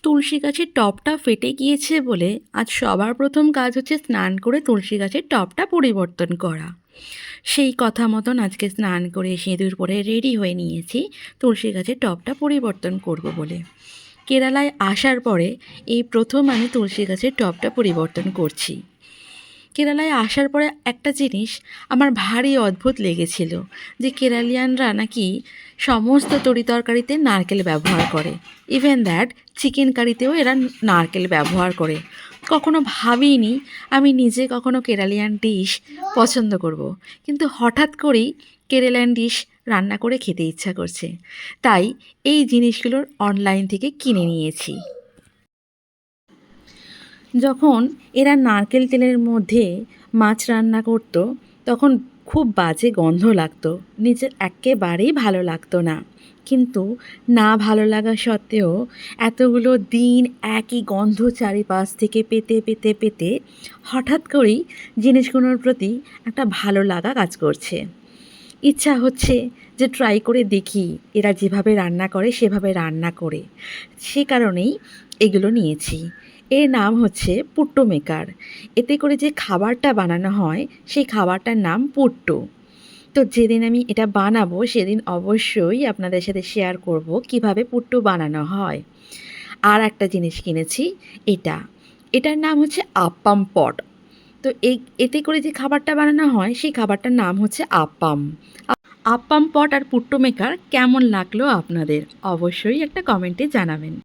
তুলসী গাছের টবটা ফেটে গিয়েছে বলে আজ সবার প্রথম কাজ হচ্ছে স্নান করে তুলসী গাছের টবটা পরিবর্তন করা। সেই কথা মতন আজকে স্নান করে সিঁদুর পরে রেডি হয়ে নিয়েছি তুলসী গাছের টবটা পরিবর্তন করব বলে। কেরালায় আসার পরে এই প্রথম আমি তুলসী গাছের টবটা পরিবর্তন করছি। কেরালায় আসার পরে একটা জিনিস আমার ভারী অদ্ভুত লেগেছিল, যে কেরালিয়ানরা নাকি সমস্ত তরিতরকারিতে নারকেল ব্যবহার করে। ইভেন দ্যাট চিকেন কারিতেও এরা নারকেল ব্যবহার করে। কখনো ভাবিনি আমি নিজে কখনো কেরালিয়ান ডিশ পছন্দ করব, কিন্তু হঠাৎ করেই কেরালিয়ান ডিশ রান্না করে খেতে ইচ্ছা করছে, তাই এই জিনিসগুলোর অনলাইন থেকে কিনে নিয়েছি। যখন এরা নারকেল তেলের মধ্যে মাছ রান্না করত তখন খুব বাজে গন্ধ লাগতো, নিজের একেবারেই ভালো লাগতো না। কিন্তু না ভালো লাগা সত্ত্বেও এতগুলো দিন একই গন্ধ চারিপাশ থেকে পেতে পেতে পেতে হঠাৎ করেই জিনিসগুলোর প্রতি একটা ভালো লাগা কাজ করছে। ইচ্ছা হচ্ছে যে ট্রাই করে দেখি এরা যেভাবে রান্না করে সেভাবে রান্না করে, সে কারণেই এগুলো নিয়েছি। এর নাম হচ্ছে পুট্টো মেকার। এতে করে যে খাবারটা বানানো হয় সেই খাবারটার নাম পুট্টো। তো যেদিন আমি এটা বানাবো সেদিন অবশ্যই আপনাদের সাথে শেয়ার করব কিভাবে পুট্টো বানানো হয়। আর একটা জিনিস কিনেছি, এটার নাম হচ্ছে আপ্পাম পট। তো এতে করে যে খাবারটা বানানো হয় সেই খাবারটার নাম হচ্ছে আপ্পাম। আপ্পাম পট আর পুট্টো মেকার কেমন লাগলো আপনাদের অবশ্যই একটা কমেন্টে জানাবেন।